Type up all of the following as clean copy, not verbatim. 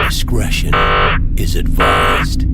Discretion is advised.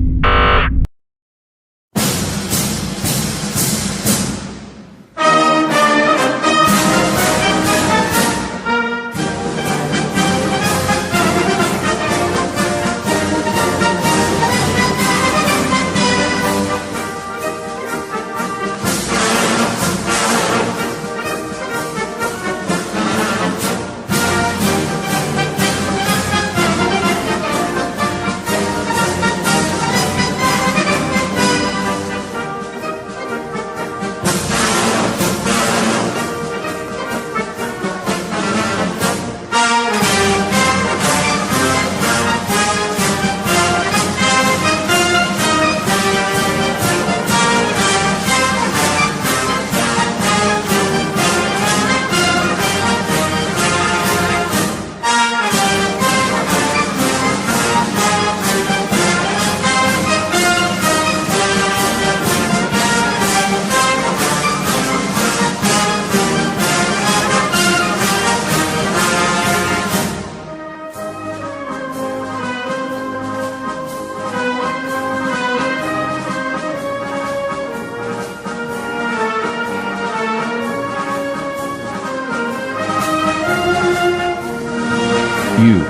You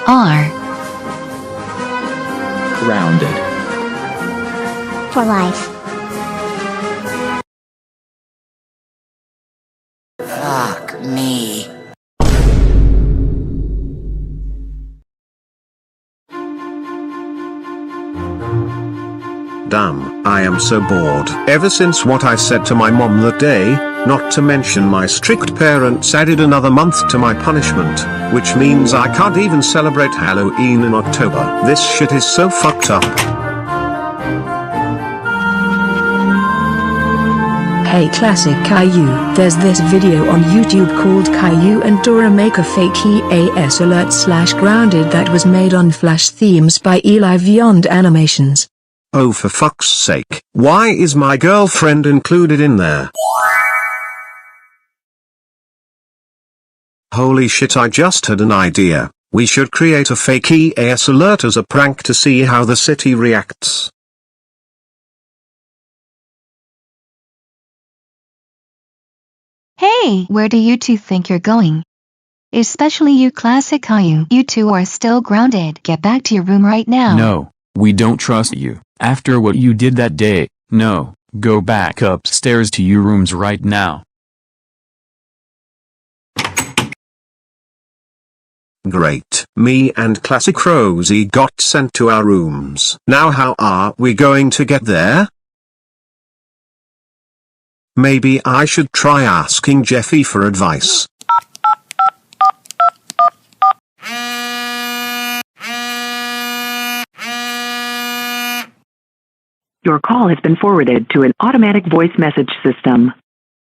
are grounded. For life. Fuck me. Damn, I am so bored. Ever since what I said to my mom that day, not to mention my strict parents added another month to my punishment, which means I can't even celebrate Halloween in October. This shit is so fucked up. Hey Classic Caillou, there's this video on YouTube called Caillou and Dora Make a Fake EAS Alert / Grounded that was made on Flash themes by Eli Beyond Animations. Oh, for fuck's sake, why is my girlfriend included in there? Holy shit, I just had an idea. We should create a fake EAS alert as a prank to see how the city reacts. Hey, where do you two think you're going? Especially you Classic Caillou. You two are still grounded. Get back to your room right now. No, we don't trust you. After what you did that day, no, go back upstairs to your rooms right now. Great. Me and Classic Rosie got sent to our rooms. Now how are we going to get there? Maybe I should try asking Jeffy for advice. Your call has been forwarded to an automatic voice message system.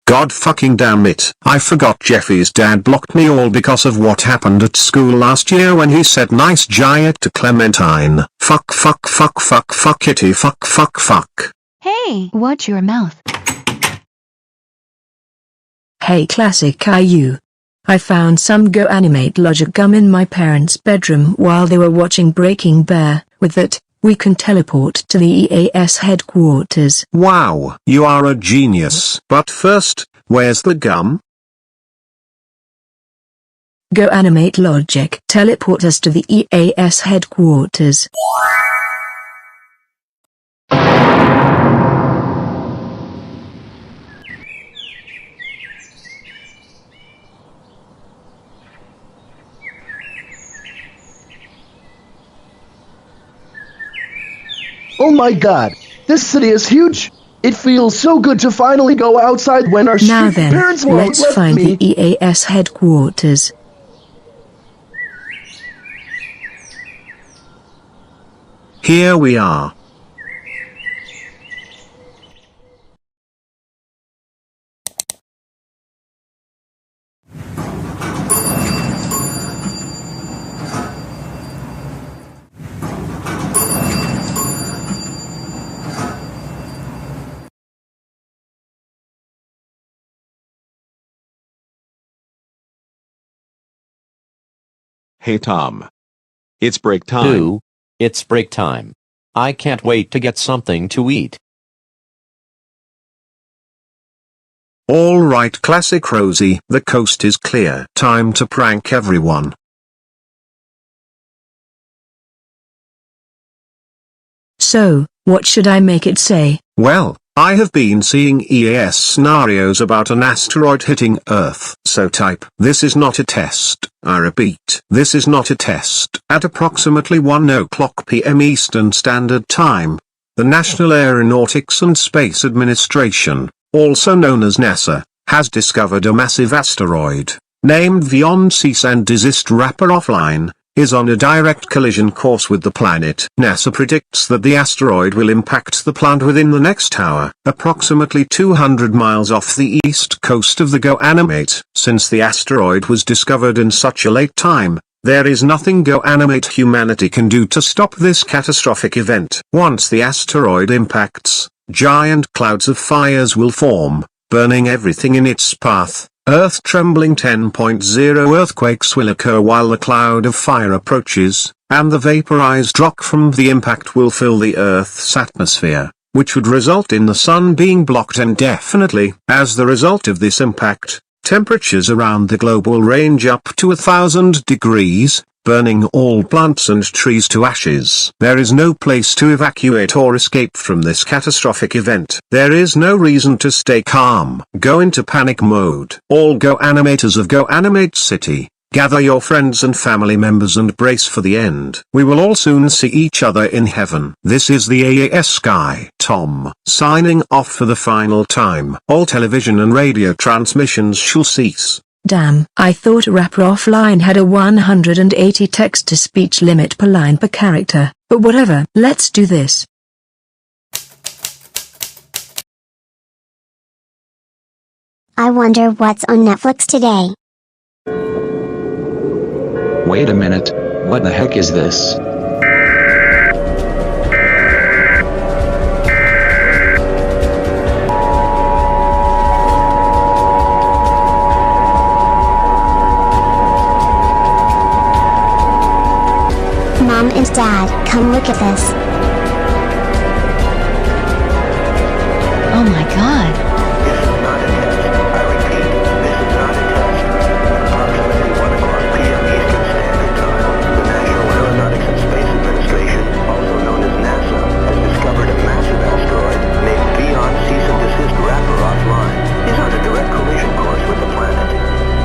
God fucking damn it. I forgot Jeffy's dad blocked me all because of what happened at school last year when he said nice giant to Clementine. Fuck fuck fuck fuck fuck kitty fuck fuck fuck. Hey, watch your mouth. Hey Classic Caillou. I found some Go Animate logic gum in my parents' bedroom while they were watching Breaking Bad. With that, we can teleport to the EAS headquarters. Wow, you are a genius. But first, where's the gum? Go Animate logic. Teleport us to the EAS headquarters. Oh my god, this city is huge! It feels so good to finally go outside when our Now strict then, parents won't let's let find me. the EAS headquarters. Here we are. Hey Tom. It's break time. Boo, it's break time. I can't wait to get something to eat. All right, Classic Rosie, the coast is clear. Time to prank everyone. So, what should I make it say? Well, I have been seeing EAS scenarios about an asteroid hitting Earth. So type, this is not a test. I repeat, this is not a test. At approximately 1:00 p.m. Eastern Standard Time, the National Aeronautics and Space Administration, also known as NASA, has discovered a massive asteroid, named the ensues and desist wrapper offline, is on a direct collision course with the planet. NASA predicts that the asteroid will impact the planet within the next hour, approximately 200 miles off the east coast of the GoAnimate. Since the asteroid was discovered in such a late time, there is nothing GoAnimate humanity can do to stop this catastrophic event. Once the asteroid impacts, giant clouds of fires will form, burning everything in its path. Earth-trembling 10.0 earthquakes will occur while the cloud of fire approaches, and the vaporized rock from the impact will fill the Earth's atmosphere, which would result in the sun being blocked indefinitely. As the result of this impact, temperatures around the globe will range up to 1,000 degrees, burning all plants and trees to ashes. There is no place to evacuate or escape from this catastrophic event. There is no reason to stay calm. Go into panic mode. All GoAnimators of GoAnimate City, gather your friends and family members and brace for the end. We will all soon see each other in heaven. This is the EAS Sky. Tom, signing off for the final time. All television and radio transmissions shall cease. Damn, I thought Wrapper Offline had a 180 text-to-speech limit per line per character, but whatever, let's do this. I wonder what's on Netflix today. Wait a minute, what the heck is this? Mom and Dad, come look at this. Oh my god. This is not a test. I repeat, this is not a test. Approximately 1:00 p.m. Eastern Standard Time, the National Aeronautics and Space Administration, also known as NASA, has discovered a massive asteroid named Beyond Cease and Desist Wrapper Offline. Is on a direct collision course with the planet.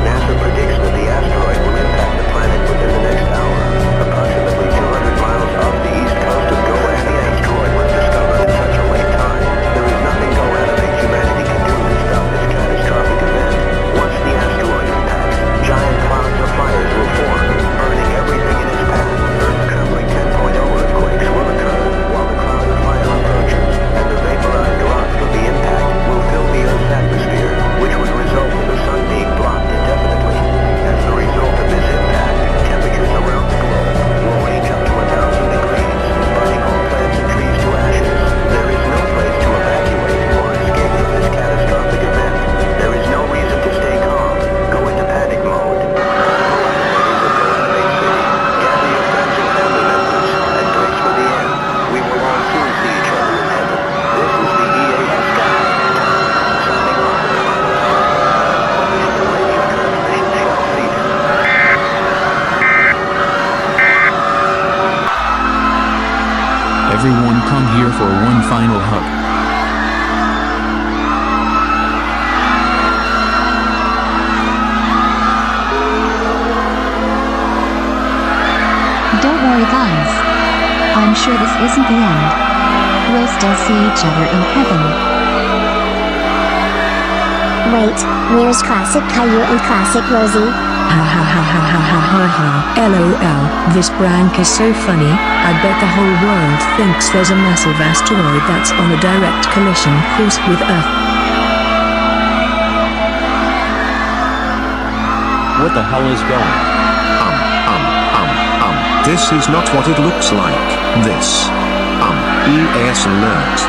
NASA predicts that the asteroid will impact the planet within the next hour. Approximately 200 miles off the east coast of Goa, the asteroid was discovered in such a late time. There is nothing GoAnimate humanity can do to stop this catastrophic event. Once the asteroid impacts, giant clouds of fires will form, burning everything in its path. Earth-trembling 10.0 earthquakes will occur while the cloud of fire approaches, and the vaporized rock from the impact will fill the Earth's atmosphere, which would result in the sun being blocked indefinitely. As the result of this impact, temperatures around the globe will range up to 1,000 degrees, burning all plants and trees to ashes. There is no place to evacuate or escape from this catastrophic event. There is no reason to stay calm. Go into panic mode. Animators of GoAnimate City, gather your friends and family members, and brace for the end. We will all soon see each other in heaven. This is the EAS Sky. Signing off for the final time. Television and radio transmission shall cease. Everyone come here for one final hug. Don't worry guys. I'm sure this isn't the end. We'll still see each other in heaven. Wait, where's Classic Caillou and Classic Rosie? Ha ha ha ha ha ha ha ha. LOL, this prank is so funny. I bet the whole world thinks there's a massive asteroid that's on a direct collision course with Earth. What the hell is going? This is not what it looks like. This, EAS alert.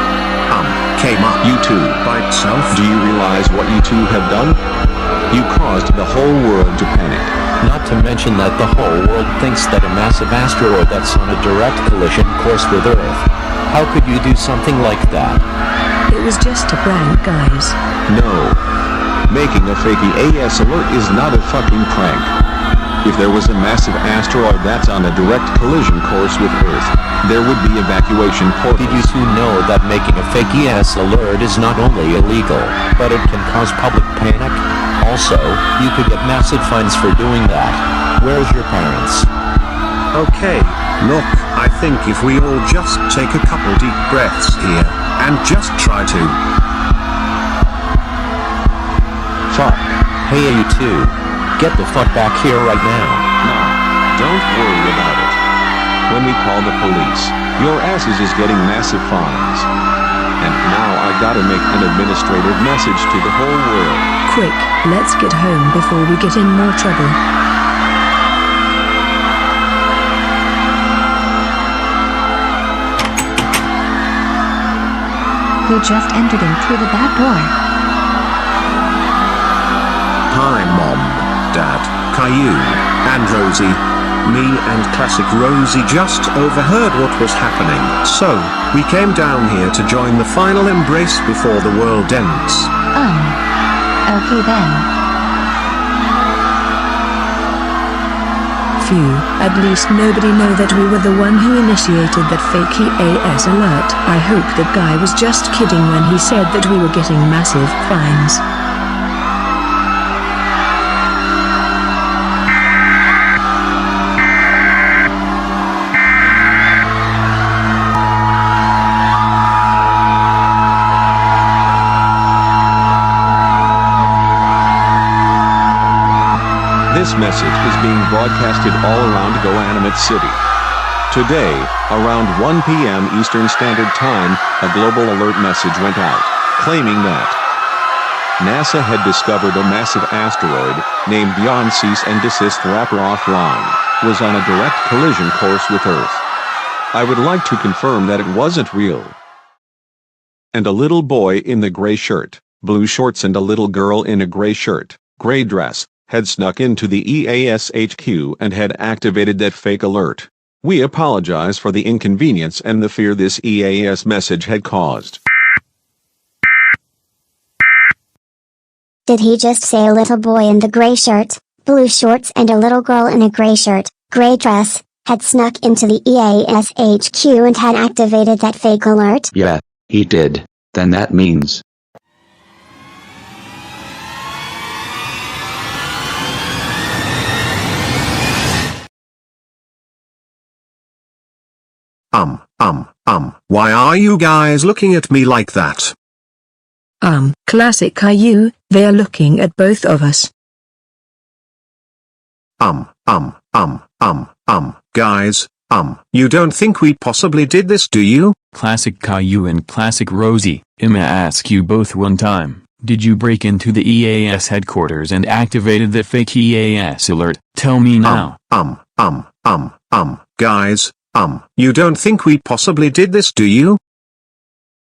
Came up You2, by itself. do you realize what you two have done? You caused the whole world to panic. Not to mention that the whole world thinks that a massive asteroid that's on a direct collision course with Earth. How could you do something like that? It was just a prank, guys. No. Making a fake EAS alert is not a fucking prank. If there was a massive asteroid that's on a direct collision course with Earth, there would be evacuation portals. Did you two know that making a fake EAS alert is not only illegal, but it can cause public panic? Also, you could get massive fines for doing that. Where's your parents? Okay, look, I think if we all just take a couple deep breaths here, and just try to... Fuck. Hey you two. Get the fuck back here right now. No, don't worry about it. When we call the police, your asses is getting massive fines. And now I gotta make an administrative message to the whole world. Quick, let's get home before we get in more trouble. Who just entered in through the back door? Hi Mom, Dad, Caillou, and Rosie. Me and Classic Rosie just overheard what was happening, so we came down here to join the final embrace before the world ends. Okay then. Phew, at least nobody know that we were the one who initiated that fake EAS alert. I hope that guy was just kidding when he said that we were getting massive fines. This message is being broadcasted all around GoAnimate City. Today, around 1 p.m. Eastern Standard Time, a global alert message went out, claiming that NASA had discovered a massive asteroid, named Beyond Cease and Desist Rapper Offline, was on a direct collision course with Earth. I would like to confirm that it wasn't real. And a little boy in the gray shirt, blue shorts and a little girl in a gray shirt, gray dress, had snuck into the EAS HQ and had activated that fake alert. We apologize for the inconvenience and the fear this EAS message had caused. Did he just say a little boy in the gray shirt, blue shorts and a little girl in a gray shirt, gray dress, had snuck into the EAS HQ and had activated that fake alert? Yeah, he did. Then that means... Why are you guys looking at me like that? Classic Caillou, they are looking at both of us. Guys, you don't think we possibly did this, do you? Classic Caillou and Classic Rosie, I'ma ask you both one time. Did you break into the EAS headquarters and activated the fake EAS alert? Tell me now. Guys, you don't think we possibly did this, do you?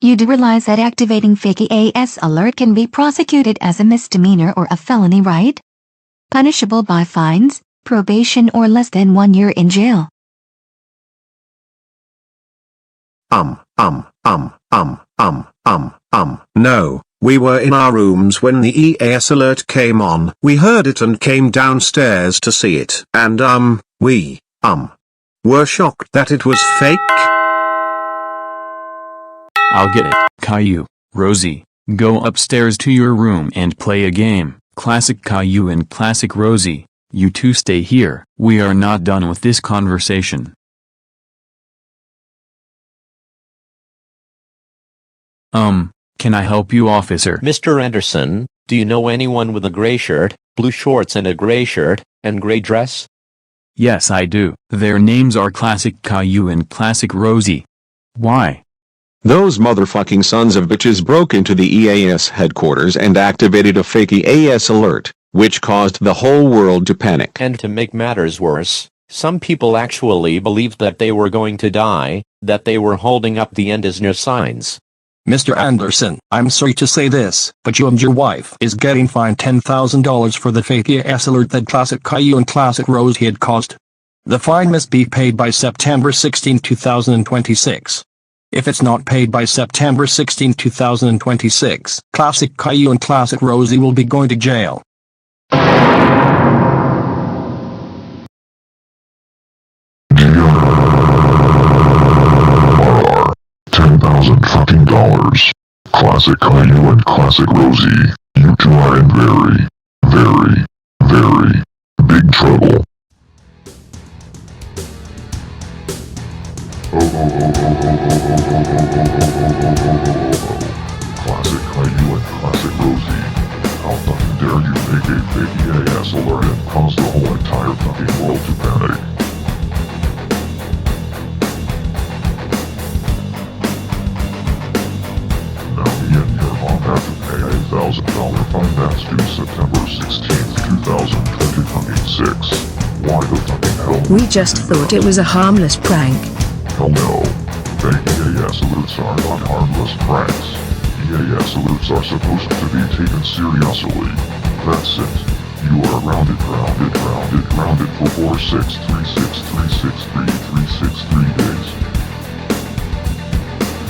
You do realize that activating fake EAS alert can be prosecuted as a misdemeanor or a felony, right? Punishable by fines, probation or less than 1 year in jail. No, we were in our rooms when the EAS alert came on. We heard it and came downstairs to see it. And we were shocked that it was fake. I'll get it. Caillou, Rosie, go upstairs to your room and play a game. Classic Caillou and Classic Rosie, you two stay here. We are not done with this conversation. Can I help you, officer? Mr. Anderson, do you know anyone with a gray shirt, blue shorts and a gray shirt, and gray dress? Yes, I do. Their names are Classic Caillou and Classic Rosie. Why? Those motherfucking sons of bitches broke into the EAS headquarters and activated a fake EAS alert, which caused the whole world to panic. And to make matters worse, some people actually believed that they were going to die, that they were holding up the end as near signs. Mr. Anderson, I'm sorry to say this, but you and your wife is getting fined $10,000 for the fake EAS alert that Classic Caillou and Classic Rosie had caused. The fine must be paid by September 16, 2026. If it's not paid by September 16, 2026, Classic Caillou and Classic Rosie will be going to jail. $10,000. Classic Caillou and Classic Rosie, you two are in very, very, very big trouble. Classic Caillou and Classic Rosie, how fucking dare you make a fake EAS alert and cause the whole entire fucking world to panic. Now me and your mom have to pay a $1,000 fine that's due September 16th, 2026. Why the fucking hell? We just thought it was a harmless prank. Hell no. Fake EAS alerts are not harmless pranks. EAS alerts are supposed to be taken seriously. That's it. You are grounded for 463636363 days.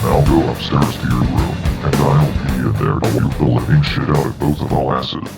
Now go upstairs to your room, and I'll be in there to whip the living shit out of both of our asses.